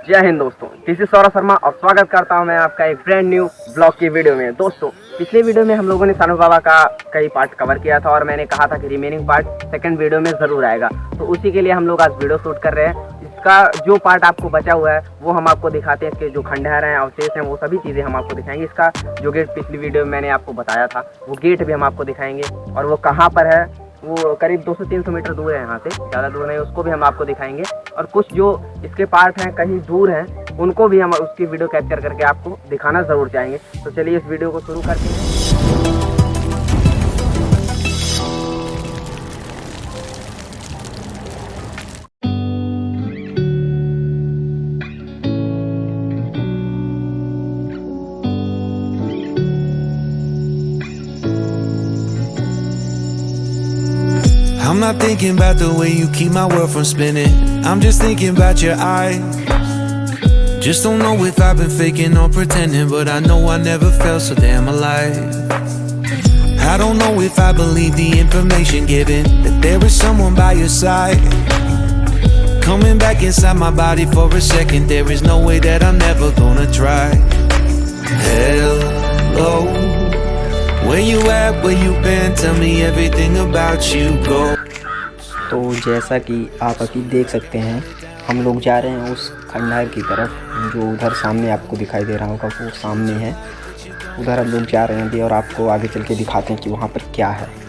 जय हिंद दोस्तों, this is Saurabh Sharma और स्वागत करता हूं मैं आपका एक ब्रांड न्यू ब्लॉग की वीडियो में। दोस्तों, पिछले वीडियो में हम लोगों ने सानू बाबा का कई पार्ट कवर किया था और मैंने कहा था कि रिमेनिंग पार्ट सेकंड वीडियो में ज़रूर आएगा, तो उसी के लिए हम लोग आज वीडियो शूट कर रहे हैं। इसका जो पार्ट आपको बचा हुआ है वो हम आपको दिखाते हैं। इसके जो खंडहर हैं, अवशेष हैं, वो सभी चीज़ें हम आपको दिखाएंगे। इसका जो गेट पिछली वीडियो में मैंने आपको बताया था वो गेट भी हम आपको दिखाएंगे और वो कहाँ पर है, वो करीब 200-300 मीटर दूर है यहाँ से, ज़्यादा दूर नहीं, उसको भी हम आपको दिखाएंगे। और कुछ जो इसके पार्ट हैं कहीं दूर हैं उनको भी हम उसकी वीडियो कैप्चर करके आपको दिखाना ज़रूर चाहेंगे। तो चलिए इस वीडियो को शुरू करते हैं। I'm not thinking about the way you keep my world from spinning. I'm just thinking about your eyes. Just don't know if I've been faking or pretending, but I know I never felt so damn alive. I don't know if I believe the information given, that there is someone by your side, coming back inside my body for a second. There is no way that I'm never gonna try. Hello, where you at, where you been, tell me everything about you, go. तो जैसा कि आप अभी देख सकते हैं, हम लोग जा रहे हैं उस खंडहर की तरफ जो उधर सामने आपको दिखाई दे रहा होगा, वो सामने है। उधर हम लोग जा रहे हैं अभी और आपको आगे चल के दिखाते हैं कि वहाँ पर क्या है।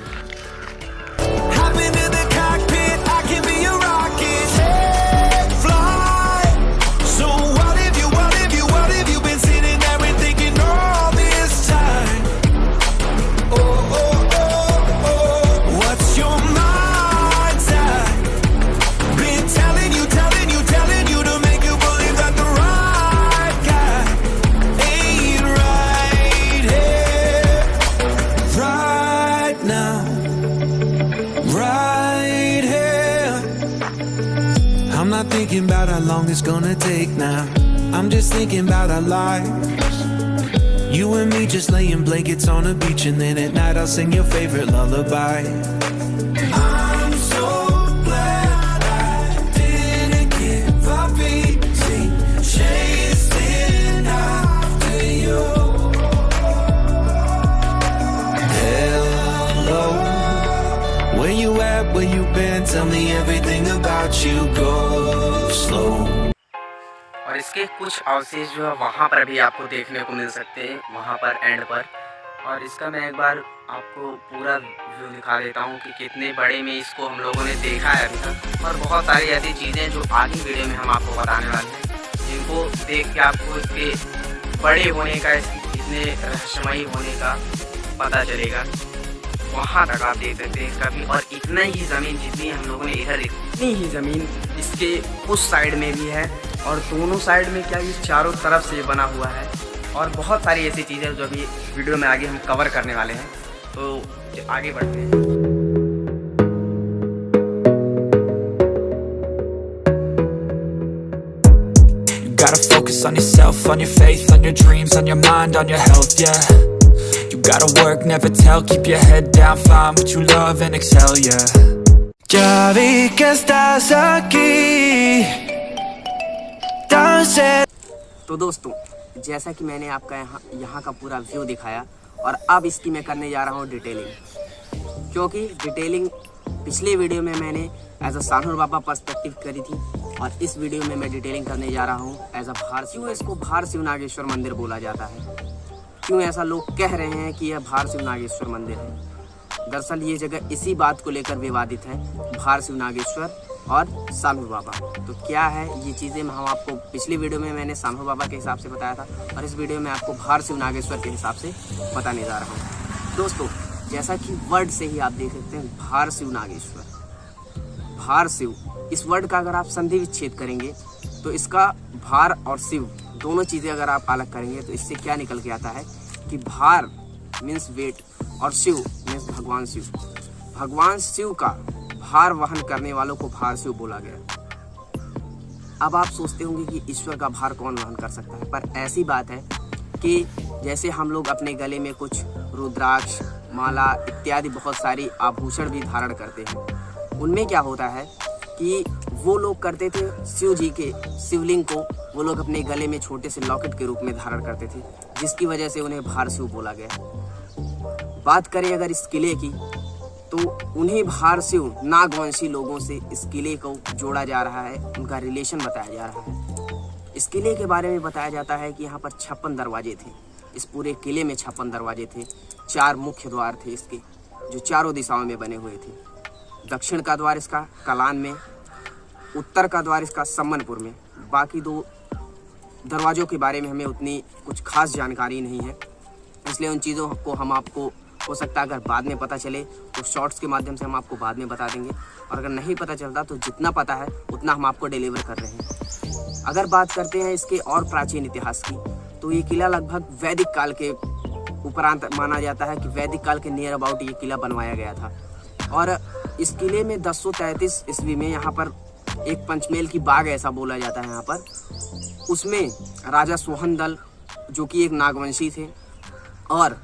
I'm not thinking about how long it's gonna take now. I'm just thinking about our lives. You and me just laying blankets on the beach, and then at night I'll sing your favorite lullaby. I'm so glad I didn't give up easy, chasing after you. Hello, where you at, where you been, tell me everything about you, go slow. और इसके कुछ अवशेष जो है वहाँ पर भी आपको देखने को मिल सकते हैं, वहाँ पर एंड पर। और इसका मैं एक बार आपको पूरा व्यू दिखा देता हूँ कि कितने बड़े में इसको हम लोगों ने देखा है अभी तक। और बहुत सारी ऐसी चीज़ें जो आगे वीडियो में हम आपको बताने वाले हैं, जिनको देख के आपको इसके बड़े होने का, इतने रहस्यमयी होने का पता चलेगा। वहाँ तक आप देख सकते हैं इसका भी। और इतना ही ज़मीन जितनी हम लोगों ने इधर, इतनी ही ज़मीन इसके उस साइड में भी है। और दोनों साइड में क्या, ये चारों तरफ से बना हुआ है। और बहुत सारी ऐसी चीज़ें जो अभी वीडियो में आगे हम कवर करने वाले हैं, तो आगे बढ़ते हैं। Gotta focus on yourself, on your faith, on your dreams, on your mind, on your health, yeah. You gotta work, never tell, keep your head down, find what you love and excel, yeah. Ya vi que estás aquí. तो दोस्तों, जैसा कि मैंने आपका यहाँ का पूरा view दिखाया, और अब इसकी मैं करने जा रहा हूँ डिटेलिंग। क्योंकि डिटेलिंग पिछले वीडियो में मैंने एज अ सानूर बाबा पर्सपेक्टिव करी थी, और इस वीडियो में मैं डिटेलिंग करने जा रहा हूँ एज अ भार। क्यों इसको भार शिव नागेश्वर मंदिर बोला जाता है, क्यों ऐसा लोग कह रहे हैं कि यह भार शिव नागेश्वर मंदिर है। दरअसल ये जगह इसी बात को लेकर विवादित है, भार शिव नागेश्वर और सानूर बाबा। तो क्या है ये चीज़ें हम आपको पिछली वीडियो में मैंने सानूर बाबा के हिसाब से बताया था, और इस वीडियो में आपको भार शिव नागेश्वर के हिसाब से बताने जा रहा हूँ। दोस्तों, जैसा कि वर्ड से ही आप देख सकते हैं, भार शिव नागेश्वर, भार शिव, इस वर्ड का अगर आप संधि विच्छेद करेंगे तो इसका भार और शिव दोनों चीज़ें अगर आप अलग करेंगे तो इससे क्या निकल के आता है कि भार मीन्स वेट और शिव मीन्स भगवान शिव। भगवान शिव का भार वहन करने वालों को भार शिव बोला गया। अब आप सोचते होंगे कि ईश्वर का भार कौन वहन कर सकता है, पर ऐसी बात है कि जैसे हम लोग अपने गले में कुछ रुद्राक्ष, माला इत्यादि बहुत सारी आभूषण भी धारण करते हैं, उनमें क्या होता है कि वो लोग करते थे शिव जी के शिवलिंग को वो लोग अपने गले में छोटे से लॉकेट के रूप में धारण करते थे, जिसकी वजह से उन्हें भारशिव बोला गया। बात करें अगर इस किले की, तो उन्हें भारशिव नागवंशी लोगों से इस किले को जोड़ा जा रहा है, उनका रिलेशन बताया जा रहा है। इस किले के बारे में बताया जाता है कि यहाँ पर 56 दरवाजे थे। इस पूरे किले में 56 दरवाजे थे। 4 मुख्य द्वार थे इसके, जो चारों दिशाओं में बने हुए थे। दक्षिण का द्वार इसका कलान में, उत्तर का द्वार इसका सम्मनपुर में। बाकी 2 दरवाज़ों के बारे में हमें उतनी कुछ खास जानकारी नहीं है, इसलिए उन चीज़ों को हम आपको हो सकता है अगर बाद में पता चले तो शॉर्ट्स के माध्यम से हम आपको बाद में बता देंगे, और अगर नहीं पता चलता तो जितना पता है उतना हम आपको डिलीवर कर रहे हैं। अगर बात करते हैं इसके और प्राचीन इतिहास की, तो ये किला लगभग वैदिक काल के उपरांत माना जाता है कि वैदिक काल के नियर अबाउट ये किला बनवाया गया था। और इस किले में 1033 ईस्वी में यहाँ पर एक पंचमेल की बाग ऐसा बोला जाता है यहाँ पर, उसमें राजा सोहनदल जो कि एक नागवंशी थे और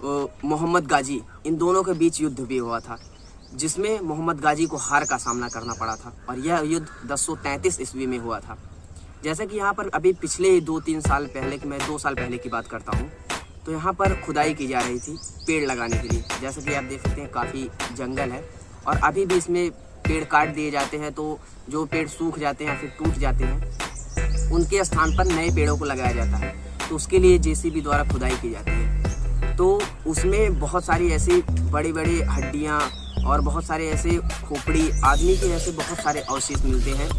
मोहम्मद गाजी, इन दोनों के बीच युद्ध भी हुआ था, जिसमें मोहम्मद गाजी को हार का सामना करना पड़ा था, और यह युद्ध 1033 ईस्वी में हुआ था। जैसे कि यहाँ पर अभी पिछले 2-3 साल पहले की, मैं 2 साल पहले की बात करता हूँ, तो यहाँ पर खुदाई की जा रही थी पेड़ लगाने के लिए। जैसे कि आप देख सकते हैं काफ़ी जंगल है, और अभी भी इसमें पेड़ काट दिए जाते हैं, तो जो पेड़ सूख जाते हैं फिर टूट जाते हैं, उनके स्थान पर नए पेड़ों को लगाया जाता है। तो उसके लिए जेसीबी द्वारा खुदाई की जाती है। तो उसमें बहुत सारी ऐसी बड़ी बड़ी हड्डियाँ और बहुत सारे ऐसे खोपड़ी आदमी के ऐसे बहुत सारे अवशेष मिलते हैं,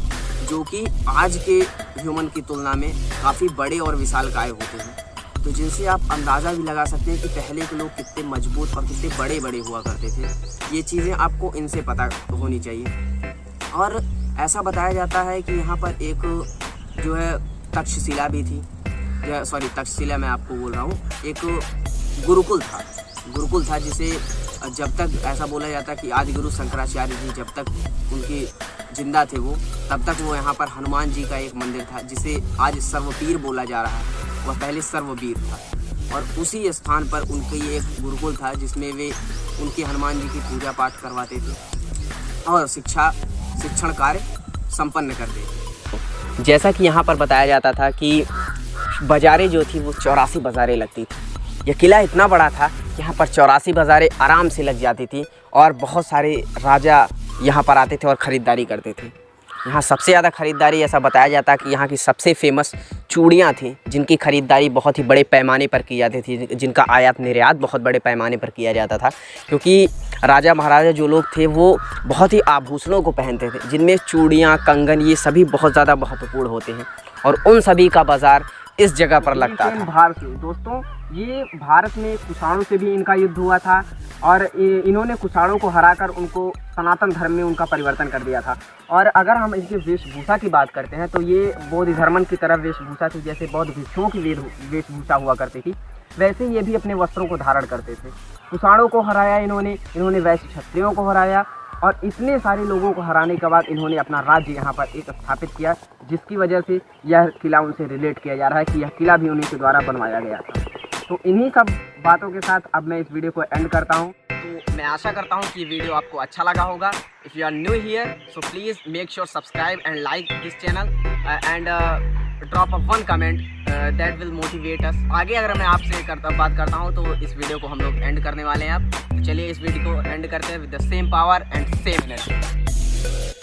जो कि आज के ह्यूमन की तुलना में काफ़ी बड़े और विशालकाय होते हैं। तो जिनसे आप अंदाज़ा भी लगा सकते हैं कि पहले के लोग कितने मजबूत और कितने बड़े बड़े हुआ करते थे। ये चीज़ें आपको इनसे पता होनी चाहिए। और ऐसा बताया जाता है कि यहाँ पर एक जो है तक्षशिला भी थी, सॉरी तक्षशिला मैं आपको बोल रहा हूँ, एक गुरुकुल था जिसे जब तक ऐसा बोला जाता कि आदि गुरु शंकराचार्य जी जब तक उनके जिंदा थे वो, तब तक वो यहाँ पर हनुमान जी का एक मंदिर था जिसे आज सर्ववीर बोला जा रहा है, वह पहले सर्ववीर था। और उसी स्थान पर उनके एक गुरुकुल था जिसमें वे उनके हनुमान जी की पूजा पाठ करवाते थे और शिक्षण कार्य संपन्न करते थे। जैसा कि यहाँ पर बताया जाता था कि बाज़ारें जो थी वो 84 बाज़ारें लगती थी। यह किला इतना बड़ा था कि यहाँ पर 84 बाज़ारें आराम से लग जाती थी, और बहुत सारे राजा यहाँ पर आते थे और ख़रीदारी करते थे। यहाँ सबसे ज़्यादा ख़रीदारी ऐसा बताया जाता है कि यहाँ की सबसे फेमस चूड़ियाँ थी, जिनकी ख़रीदारी बहुत ही बड़े पैमाने पर की जाती थी, जिनका आयात निर्यात बहुत बड़े पैमाने पर किया जाता था, क्योंकि राजा महाराजा जो लोग थे वो बहुत ही आभूषणों को पहनते थे, जिनमें चूड़ियाँ, कंगन, ये सभी बहुत ज़्यादा महत्वपूर्ण होते हैं, और उन सभी का बाज़ार इस जगह पर लगता था। भारत दोस्तों, ये भारत में कुषाणों से भी इनका युद्ध हुआ था, और इन्होंने कुषाणों को हराकर उनको सनातन धर्म में उनका परिवर्तन कर दिया था। और अगर हम इनकी वेशभूषा की बात करते हैं तो ये बौद्ध धर्म की तरफ वेशभूषा थी, जैसे बौद्ध भिक्षुओं की वेशभूषा हुआ करती थी, वैसे ये भी अपने वस्त्रों को धारण करते थे। कुषाणों को हराया इन्होंने वैश्य क्षत्रियों को हराया, और इतने सारे लोगों को हराने के बाद इन्होंने अपना राज्य यहाँ पर एक स्थापित किया, जिसकी वजह से यह किला उनसे रिलेट किया जा रहा है कि यह किला भी उन्हीं के द्वारा बनवाया गया था। तो इन्हीं सब बातों के साथ अब मैं इस वीडियो को एंड करता हूँ। तो मैं आशा करता हूँ कि ये वीडियो आपको अच्छा लगा होगा। If you are new here so please make sure subscribe and like this channel and drop a 1 comment that will motivate us. आगे अगर मैं आपसे बात करता हूँ तो इस वीडियो को हम लोग एंड करने वाले हैं अब। तो चलिए इस वीडियो को एंड करते हैं with the same power and same energy.